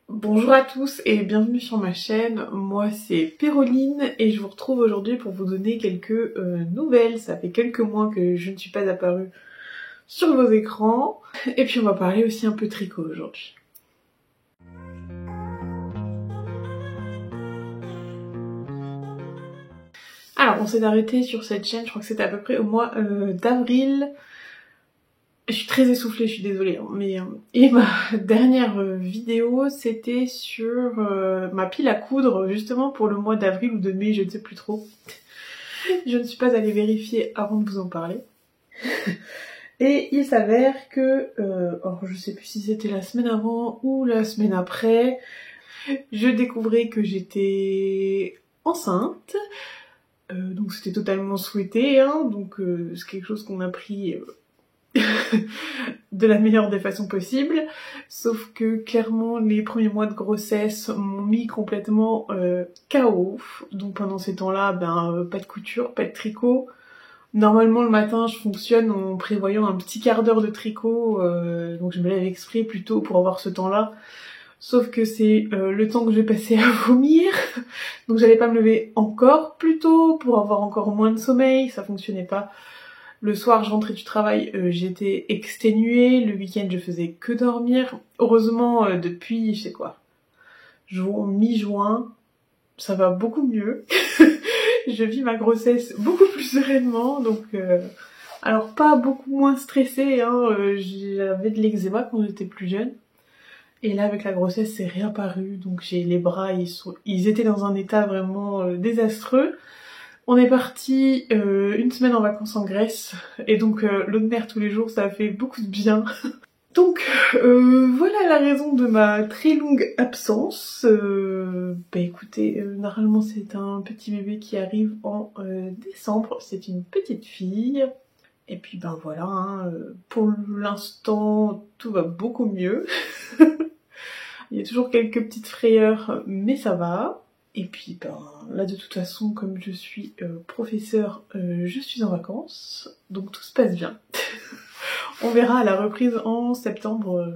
Bonjour à tous et bienvenue sur ma chaîne, moi c'est Péroline et je vous retrouve aujourd'hui pour vous donner quelques nouvelles. Ça fait quelques mois que je ne suis pas apparue sur vos écrans et puis on va parler aussi un peu tricot aujourd'hui. Alors on s'est arrêté sur cette chaîne, je crois que c'était à peu près au mois d'avril. Je suis très essoufflée, je suis désolée, hein, mais et ma dernière vidéo c'était sur ma pile à coudre justement pour le mois d'avril ou de mai, je ne sais plus trop. Je ne suis pas allée vérifier avant de vous en parler. Et il s'avère que, alors je sais plus si c'était la semaine avant ou la semaine après, je découvrais que j'étais enceinte. Donc c'était totalement souhaité, hein, donc c'est quelque chose qu'on a pris de la meilleure des façons possibles, sauf que clairement les premiers mois de grossesse m'ont mis complètement KO, donc pendant ces temps-là, pas de couture, pas de tricot. Normalement le matin je fonctionne en prévoyant un petit quart d'heure de tricot, donc je me lève exprès plutôt pour avoir ce temps-là, sauf que c'est le temps que je vais passer à vomir, donc j'allais pas me lever encore plus tôt pour avoir encore moins de sommeil, ça fonctionnait pas. Le soir, je rentrais du travail, j'étais exténuée. Le week-end, je faisais que dormir. Heureusement, depuis, je sais quoi, mi-juin, ça va beaucoup mieux. Je vis ma grossesse beaucoup plus sereinement, donc... alors, pas beaucoup moins stressée, hein. J'avais de l'eczéma quand j'étais plus jeune. Et là, avec la grossesse, c'est réapparu. Donc, j'ai les bras, ils étaient dans un état vraiment désastreux. On est parti une semaine en vacances en Grèce, et donc l'eau de mer tous les jours, ça a fait beaucoup de bien. Donc voilà la raison de ma très longue absence. Écoutez, normalement c'est un petit bébé qui arrive en décembre, c'est une petite fille. Et puis voilà, hein, pour l'instant tout va beaucoup mieux. Il y a toujours quelques petites frayeurs, mais ça va. Et puis là de toute façon, comme je suis professeure, je suis en vacances, donc tout se passe bien. On verra à la reprise en septembre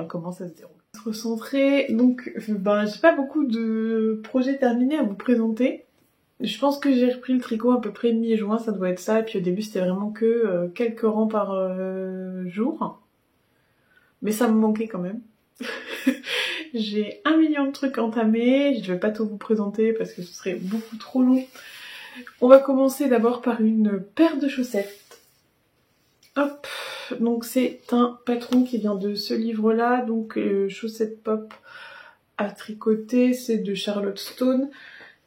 comment ça se déroule. Se recentrer, donc j'ai pas beaucoup de projets terminés à vous présenter. Je pense que j'ai repris le tricot à peu près mi-juin, ça doit être ça, et puis au début c'était vraiment que quelques rangs par jour. Mais ça me manquait quand même. J'ai 1 million de trucs entamés, je vais pas tout vous présenter parce que ce serait beaucoup trop long. On va commencer d'abord par une paire de chaussettes. Hop, donc c'est un patron qui vient de ce livre-là, donc chaussettes pop à tricoter, c'est de Charlotte Stone.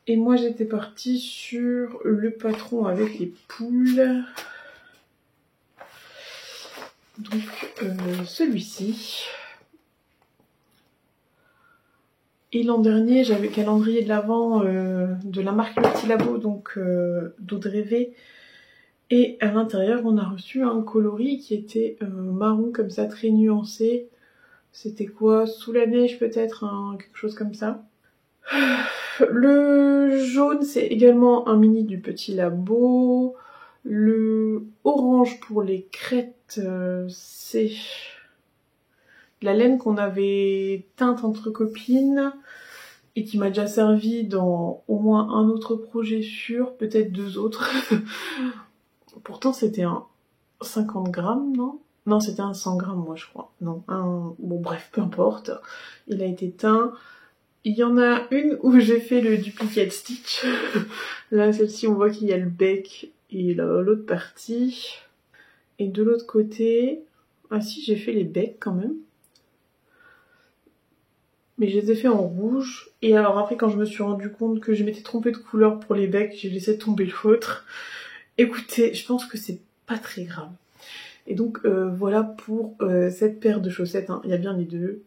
Et moi j'étais partie sur le patron avec les poules. Donc celui-ci. Et l'an dernier, j'avais le calendrier de l'Avent de la marque Le Petit Labo, donc d'Audrey V. Et à l'intérieur, on a reçu un coloris qui était marron comme ça, très nuancé. C'était quoi? Sous la neige peut-être, hein, quelque chose comme ça. Le jaune, c'est également un mini du Petit Labo. Le orange pour les crêtes, c'est la laine qu'on avait teinte entre copines et qui m'a déjà servi dans au moins un autre projet sûr, peut-être 2 autres. Pourtant c'était un 50 grammes, non? Non, c'était un 100 grammes moi je crois. Non, bon bref, peu importe. Il a été teint. Il y en a une où j'ai fait le duplicate stitch. Là, celle-ci, on voit qu'il y a le bec et l'autre partie. Et de l'autre côté... Ah si, j'ai fait les becs quand même. Mais je les ai fait en rouge. Et alors après, quand je me suis rendu compte que je m'étais trompée de couleur pour les becs, j'ai laissé tomber l'autre. Écoutez, je pense que c'est pas très grave. Et donc voilà pour cette paire de chaussettes, hein. Il y a bien les deux.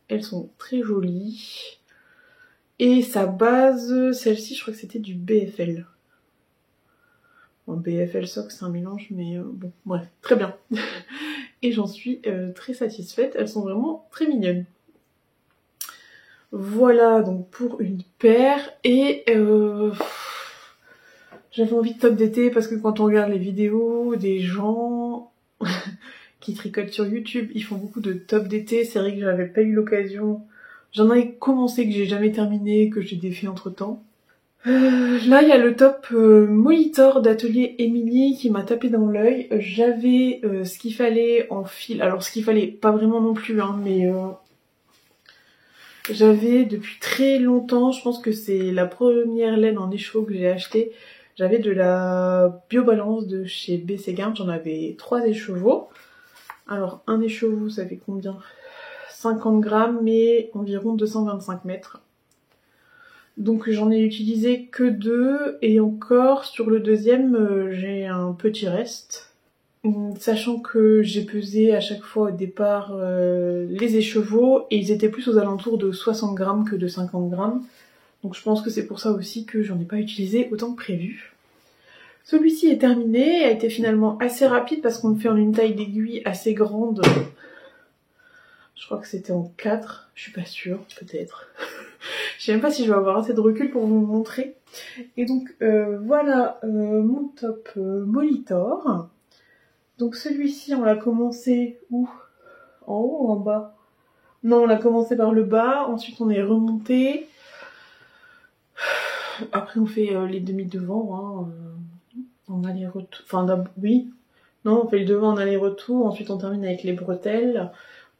Elles sont très jolies. Et sa base, celle-ci, je crois que c'était du BFL. Bon, BFL Sock, c'est un mélange, mais bon, bref, très bien. Et j'en suis très satisfaite. Elles sont vraiment très mignonnes. Voilà donc pour une paire. Et j'avais envie de top d'été parce que quand on regarde les vidéos des gens qui tricotent sur YouTube, ils font beaucoup de top d'été. C'est vrai que j'avais pas eu l'occasion J'en ai commencé que j'ai jamais terminé, que j'ai défait entre temps. Là, il y a le top Molitor d'Atelier Émilie qui m'a tapé dans l'œil. J'avais ce qu'il fallait en fil. Alors, ce qu'il fallait, pas vraiment non plus, hein, mais j'avais depuis très longtemps, je pense que c'est la première laine en écheveau que j'ai achetée. J'avais de la Biobalance de chez BC Garn, j'en avais 3 écheveaux. Alors, un écheveau, ça fait combien? 50 grammes, mais environ 225 mètres. Donc j'en ai utilisé que 2, et encore sur le deuxième j'ai un petit reste. Sachant que j'ai pesé à chaque fois au départ les écheveaux, et ils étaient plus aux alentours de 60 grammes que de 50 grammes. Donc je pense que c'est pour ça aussi que j'en ai pas utilisé autant que prévu. Celui-ci est terminé, a été finalement assez rapide parce qu'on le fait en une taille d'aiguille assez grande. Je crois que c'était en 4, je suis pas sûre, peut-être. Je sais même pas si je vais avoir assez de recul pour vous le montrer. Et donc voilà mon top Molitor. Donc celui-ci on l'a commencé où? En haut ou en bas? Non, on l'a commencé par le bas, ensuite on est remonté. Après on fait les demi devant, en aller-retour. Enfin oui. Non, on fait le devant en aller-retour, ensuite on termine avec les bretelles.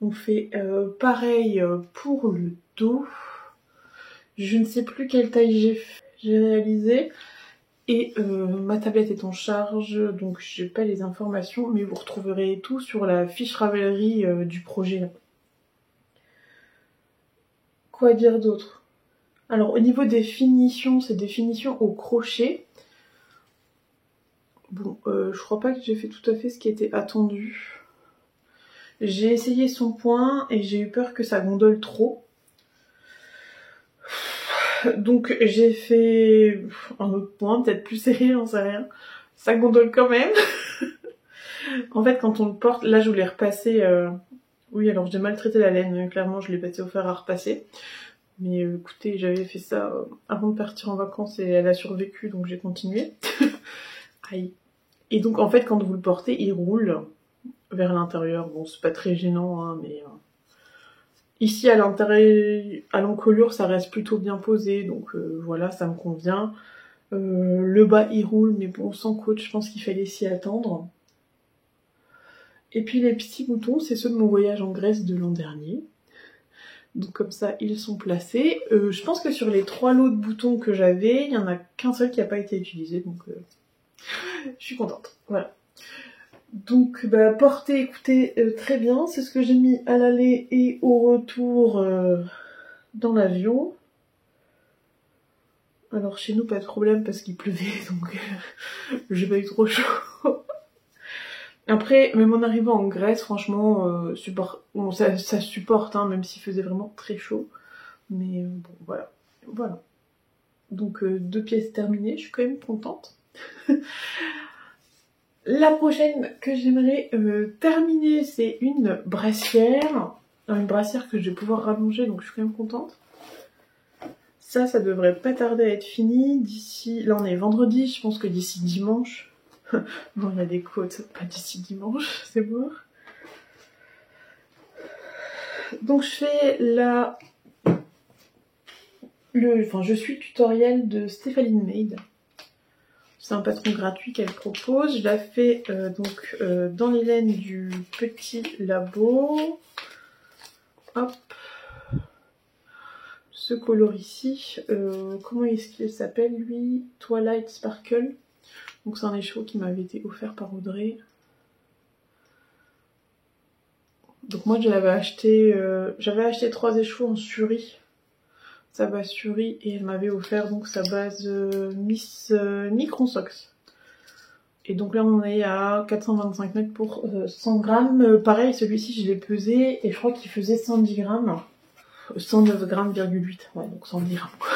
On fait pareil pour le dos. Je ne sais plus quelle taille j'ai réalisé. Et ma tablette est en charge, donc j'ai pas les informations, mais vous retrouverez tout sur la fiche Ravelry du projet. Quoi dire d'autre? Alors au niveau des finitions, c'est des finitions au crochet. Bon, je crois pas que j'ai fait tout à fait ce qui était attendu. J'ai essayé son point et j'ai eu peur que ça gondole trop. Donc j'ai fait un autre point, peut-être plus serré, j'en sais rien. Ça gondole quand même. En fait, quand on le porte, là je voulais repasser. Oui, alors j'ai maltraité la laine, clairement je l'ai passé au fer à repasser. Mais écoutez, j'avais fait ça avant de partir en vacances et elle a survécu, donc j'ai continué. Aïe. Et donc en fait, quand vous le portez, il roule vers l'intérieur. Bon, c'est pas très gênant, hein, mais ici à l'intérieur, à l'encolure, ça reste plutôt bien posé, donc voilà, ça me convient. Le bas il roule, mais bon, sans coach, je pense qu'il fallait s'y attendre. Et puis les petits boutons, c'est ceux de mon voyage en Grèce de l'an dernier. Donc comme ça, ils sont placés. Je pense que sur les 3 lots de boutons que j'avais, il n'y en a qu'un seul qui n'a pas été utilisé, donc je suis contente. Voilà. Donc bah, porter, écoutez, très bien. C'est ce que j'ai mis à l'aller et au retour dans l'avion. Alors chez nous, pas de problème parce qu'il pleuvait, donc j'ai pas eu trop chaud. Après, même en arrivant en Grèce, franchement, bon, ça supporte, hein, même s'il faisait vraiment très chaud. Mais bon, voilà. Voilà. Donc 2 pièces terminées, je suis quand même contente. La prochaine que j'aimerais terminer, c'est une brassière. Une brassière que je vais pouvoir rallonger, donc je suis quand même contente. Ça devrait pas tarder à être fini. D'ici, là on est vendredi, je pense que d'ici dimanche. Bon, il y a des côtes, pas d'ici dimanche, c'est mort. Donc je fais je suis tutoriel de Stéphanie Maid. C'est un patron gratuit qu'elle propose. Je la fais dans les laines du petit labo. Hop. Ce color ici, comment est-ce qu'il s'appelle lui? Twilight Sparkle. Donc c'est un écheveau qui m'avait été offert par Audrey. Donc moi j'avais acheté 3 écheveaux en Suri. Sa base Suri, et elle m'avait offert donc sa base Miss Micron Sox. Et donc là on est à 425 mètres pour 100 grammes. Pareil, celui-ci je l'ai pesé et je crois qu'il faisait 110 grammes. 109 grammes,8. Ouais, donc 110 grammes quoi.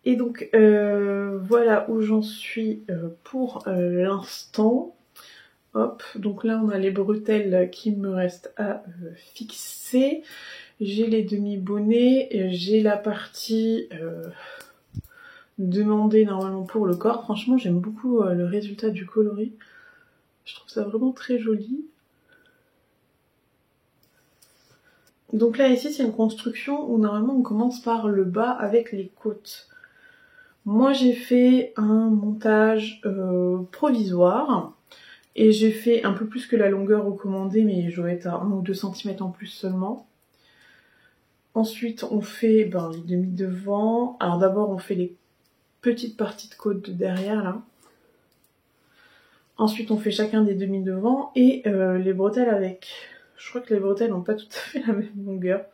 Et donc voilà où j'en suis pour l'instant. Hop, donc là on a les bretelles qui me restent à fixer. J'ai les demi-bonnets, j'ai la partie demandée normalement pour le corps. Franchement j'aime beaucoup le résultat du coloris. Je trouve ça vraiment très joli. Donc là ici c'est une construction où normalement on commence par le bas avec les côtes. Moi j'ai fait un montage provisoire et j'ai fait un peu plus que la longueur recommandée, mais je dois être à 1 ou 2 cm en plus seulement. Ensuite on fait les demi devant. Alors d'abord on fait les petites parties de côte de derrière là. Ensuite on fait chacun des demi devant et les bretelles avec. Je crois que les bretelles n'ont pas tout à fait la même longueur.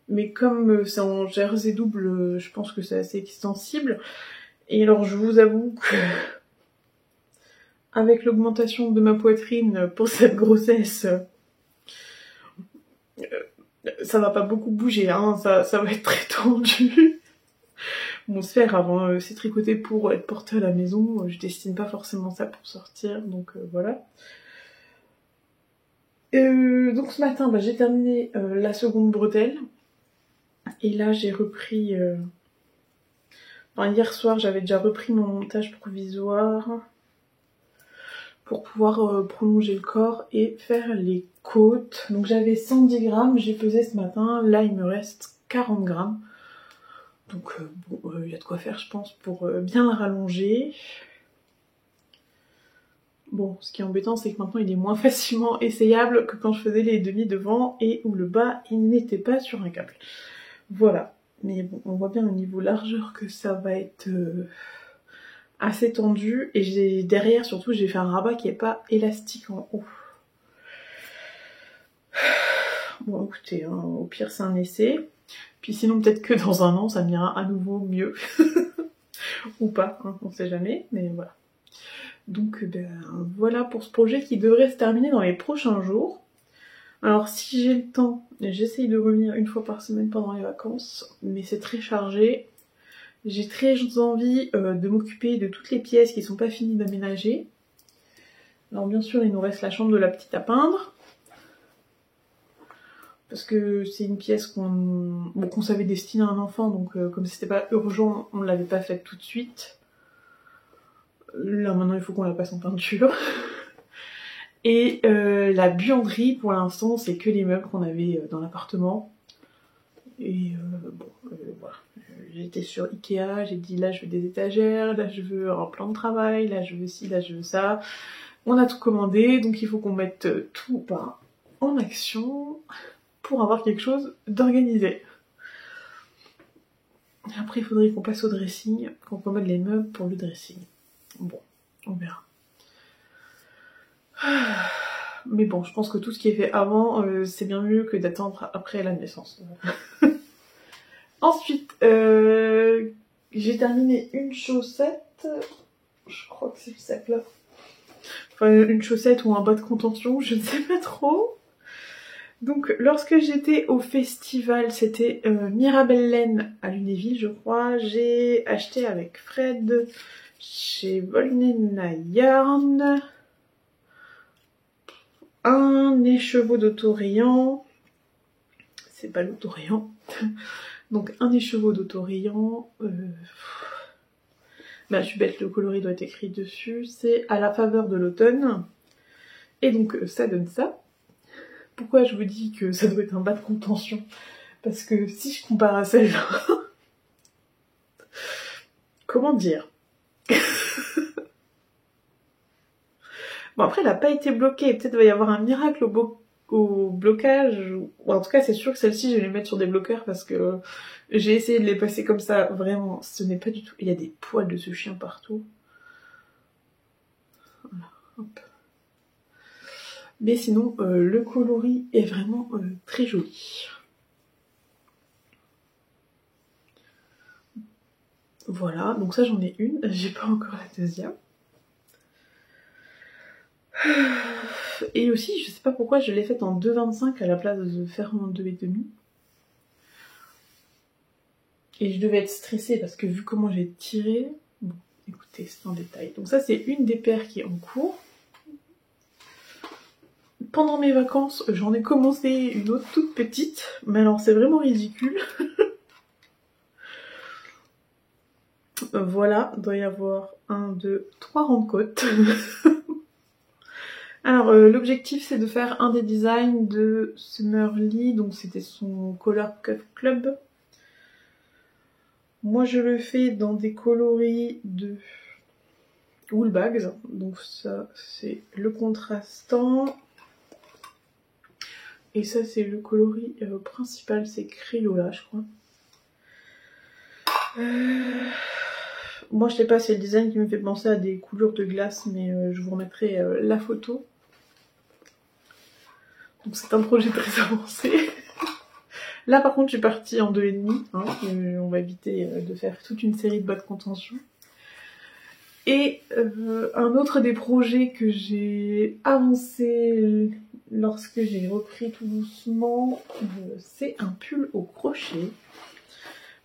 Mais comme c'est en jersey double, je pense que c'est assez extensible. Et alors je vous avoue que avec l'augmentation de ma poitrine pour cette grossesse, ça va pas beaucoup bouger, hein, ça va être très tendu. Bon, c'est pas grave, hein, c'est tricoté pour être porté à la maison, je destine pas forcément ça pour sortir, donc voilà. Donc ce matin, j'ai terminé la seconde bretelle. Et là, j'ai repris... hier soir, j'avais déjà repris mon montage provisoire pour pouvoir prolonger le corps et faire les côtes. Donc j'avais 110 grammes, j'ai pesé ce matin. Là, il me reste 40 grammes. Donc il y a de quoi faire, je pense, pour bien la rallonger. Bon, ce qui est embêtant, c'est que maintenant, il est moins facilement essayable que quand je faisais les demi devant et où le bas, il n'était pas sur un câble. Voilà. Mais bon, on voit bien au niveau largeur que ça va être assez tendu. Et derrière, surtout, j'ai fait un rabat qui n'est pas élastique en haut. Bon, écoutez, hein, au pire, c'est un essai. Puis sinon, peut-être que dans un an, ça m'ira à nouveau mieux. Ou pas, hein, on sait jamais, mais voilà. Donc, voilà pour ce projet qui devrait se terminer dans les prochains jours. Alors si j'ai le temps, j'essaye de revenir une fois par semaine pendant les vacances, mais c'est très chargé. J'ai très envie de m'occuper de toutes les pièces qui sont pas finies d'aménager. Alors bien sûr, il nous reste la chambre de la petite à peindre. Parce que c'est une pièce qu'on savait destiner à un enfant, donc comme c'était pas urgent, on ne l'avait pas faite tout de suite. Là maintenant il faut qu'on la passe en peinture. Et la buanderie, pour l'instant, c'est que les meubles qu'on avait dans l'appartement. Et voilà. J'étais sur Ikea, j'ai dit là je veux des étagères, là je veux un plan de travail, là je veux ci, là je veux ça. On a tout commandé, donc il faut qu'on mette tout en action pour avoir quelque chose d'organisé. Après il faudrait qu'on passe au dressing, qu'on commande les meubles pour le dressing. Bon, on verra. Mais bon, je pense que tout ce qui est fait avant, c'est bien mieux que d'attendre après la naissance. Ensuite, j'ai terminé une chaussette. Je crois que c'est ça là. Enfin, une chaussette ou un bas de contention, je ne sais pas trop. Donc, lorsque j'étais au festival, c'était Mirabelle à Lunéville, je crois. J'ai acheté avec Fred chez Volnena Yarn un écheveau d'autorayant. C'est pas l'autorayant. Donc un écheveau d'autorayant. Je suis bête, le coloris doit être écrit dessus. C'est à la faveur de l'automne. Et donc ça donne ça. Pourquoi je vous dis que ça doit être un bas de contention? Parce que si je compare à celle-là... Comment dire? Bon après elle n'a pas été bloquée. Peut-être va y avoir un miracle au blocage. Ou en tout cas c'est sûr que celle-ci je vais les mettre sur des bloqueurs parce que j'ai essayé de les passer comme ça. Vraiment, ce n'est pas du tout... Il y a des poils de ce chien partout. Voilà, hop. Mais sinon, le coloris est vraiment très joli. Voilà, donc ça j'en ai une, j'ai pas encore la deuxième. Et aussi, je sais pas pourquoi je l'ai faite en 2,25 à la place de faire en 2,5. Et je devais être stressée parce que vu comment j'ai tiré... Bon, écoutez, c'est en détail. Donc ça c'est une des paires qui est en cours. Pendant mes vacances, j'en ai commencé une autre toute petite, mais alors c'est vraiment ridicule. Voilà, il doit y avoir 1, 2, 3 rangs de côtes. Alors l'objectif c'est de faire un des designs de Summerlee, donc c'était son Color Cuff Club. Moi je le fais dans des coloris de Woolbags, donc ça c'est le contrastant. Et ça c'est le coloris principal, c'est Crayola je crois. Moi je sais pas, c'est le design qui me fait penser à des coulures de glace, mais je vous remettrai la photo. Donc c'est un projet très avancé. Là par contre je suis partie en 2,5, hein, on va éviter de faire toute une série de bas de contention. Et un autre des projets que j'ai avancé lorsque j'ai repris tout doucement, c'est un pull au crochet.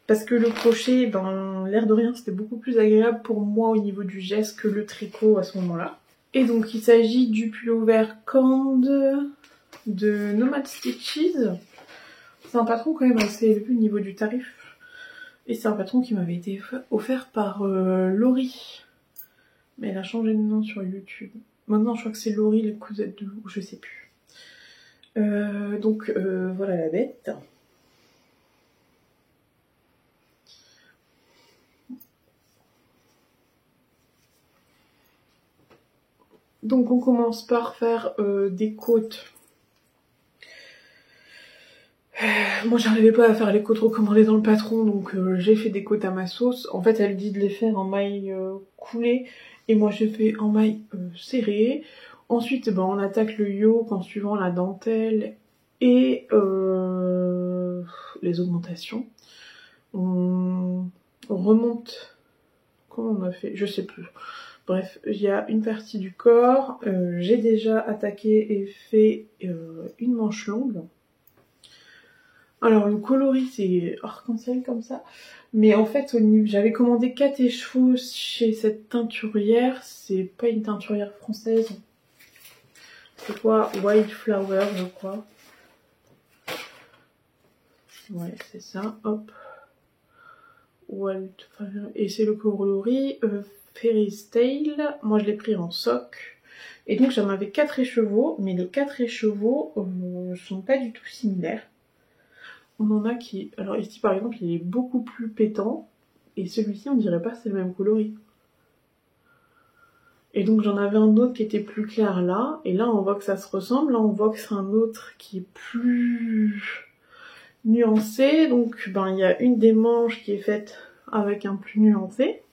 Parce que le crochet, ben, l'air de rien, c'était beaucoup plus agréable pour moi au niveau du geste que le tricot à ce moment-là. Et donc il s'agit du pullover Cand de Nomad Stitches. C'est un patron quand même assez élevé au niveau du tarif. Et c'est un patron qui m'avait été offert par Laurie. Mais elle a changé de nom sur YouTube. Maintenant je crois que c'est Laurie les cousettes de loup, je sais plus. Donc voilà la bête. Donc on commence par faire des côtes. Moi j'arrivais pas à faire les côtes recommandées dans le patron, donc j'ai fait des côtes à ma sauce. En fait elle dit de les faire en maille coulée, et moi j'ai fait en maille serrée. Ensuite ben, on attaque le yoke en suivant la dentelle et les augmentations. On remonte... Comment on a fait? Je sais plus. Bref, il y a une partie du corps. J'ai déjà attaqué et fait une manche longue. Alors le coloris c'est arc-en-ciel comme ça. Mais en fait j'avais commandé 4 écheveaux chez cette teinturière. C'est pas une teinturière française. C'est quoi? Wildflower je crois. Ouais c'est ça. Hop. Wildflower. Et c'est le coloris Fairy's Tale. Moi je l'ai pris en soc. Et donc j'en avais 4 écheveaux. Mais les 4 écheveaux sont pas du tout similaires. On en a qui... Alors ici par exemple il est beaucoup plus pétant. Et celui-ci on dirait pas c'est le même coloris. Et donc j'en avais un autre qui était plus clair là. Et là on voit que ça se ressemble. Là on voit que c'est un autre qui est plus nuancé. Donc ben il y a une des manches qui est faite avec un plus nuancé.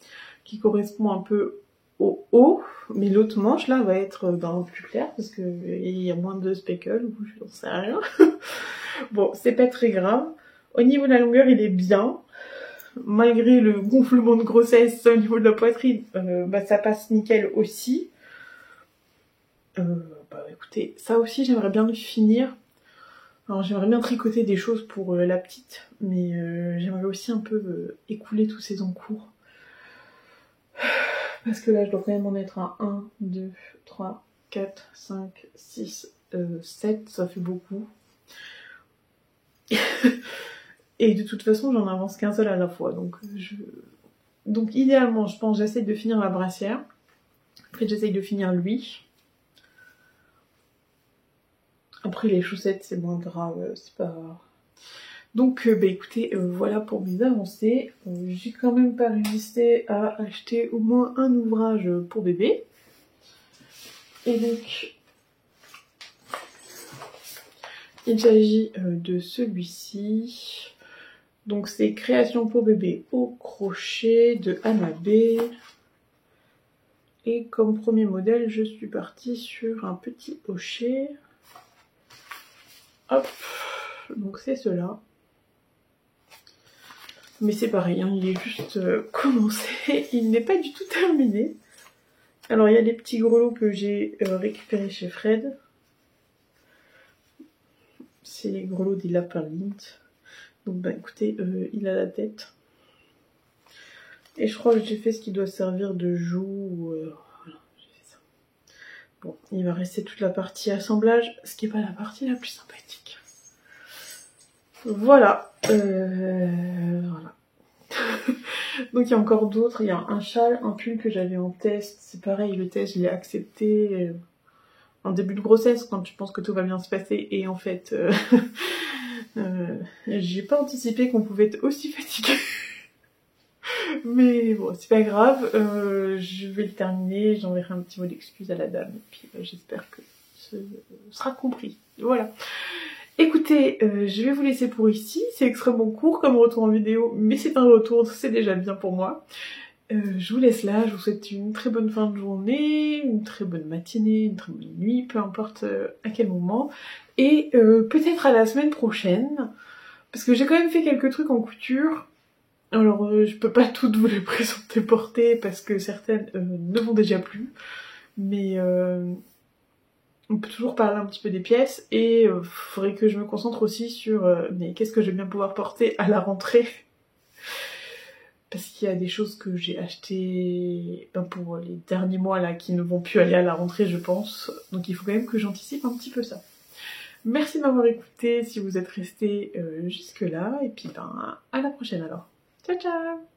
Qui correspond un peu au haut. Mais l'autre manche là va être ben, plus clair. Parce qu'il y a moins de speckles. Ou je n'en sais rien. Bon, c'est pas très grave. Au niveau de la longueur, il est bien. Malgré le gonflement de grossesse au niveau de la poitrine, bah, ça passe nickel aussi. Bah écoutez, ça aussi j'aimerais bien le finir. Alors j'aimerais bien tricoter des choses pour la petite, mais j'aimerais aussi un peu écouler tous ces encours. Parce que là je dois quand même en être à 1, 2, 3, 4, 5, 6, 7, ça fait beaucoup. Et de toute façon j'en avance qu'un seul à la fois, donc idéalement je pense j'essaye de finir la brassière, après j'essaye de finir lui, après les chaussettes c'est moins grave, c'est pas... Donc bah écoutez, voilà pour mes avancées. J'ai quand même pas résisté à acheter au moins un ouvrage pour bébé. Et donc il s'agit de celui-ci. Donc c'est Création pour bébé au crochet de Anna B. Et comme premier modèle, je suis partie sur un petit hochet. Hop, donc c'est cela. Mais c'est pareil, hein, il est juste commencé, il n'est pas du tout terminé. Alors il y a les petits grelots que j'ai récupérés chez Fred. C'est les grelots des lapins Lint. Donc bah écoutez, il a la tête. Et je crois que j'ai fait ce qui doit servir de joue. Voilà, j'ai fait ça. Bon, il va rester toute la partie assemblage, ce qui n'est pas la partie la plus sympathique. Voilà. Voilà. Donc il y a encore d'autres. Il y a un châle, un pull que j'avais en test. C'est pareil, le test, je l'ai accepté. en début de grossesse, quand tu penses que tout va bien se passer, et en fait, j'ai pas anticipé qu'on pouvait être aussi fatigué. Mais bon, c'est pas grave, je vais le terminer, j'enverrai un petit mot d'excuse à la dame, et puis j'espère que ce sera compris. Voilà. Écoutez, je vais vous laisser pour ici, c'est extrêmement court comme retour en vidéo, mais c'est un retour, c'est déjà bien pour moi. Je vous laisse là, je vous souhaite une très bonne fin de journée, une très bonne matinée, une très bonne nuit, peu importe à quel moment, et peut-être à la semaine prochaine, parce que j'ai quand même fait quelques trucs en couture. Alors, je peux pas toutes vous les présenter portées parce que certaines ne vont déjà plus, mais on peut toujours parler un petit peu des pièces et faudrait que je me concentre aussi sur mais qu'est-ce que je vais bien pouvoir porter à la rentrée, parce qu'il y a des choses que j'ai achetées pour les derniers mois là qui ne vont plus aller à la rentrée, je pense, donc il faut quand même que j'anticipe un petit peu ça. Merci de m'avoir écouté si vous êtes restés jusque là, et puis à la prochaine alors. Ciao ciao.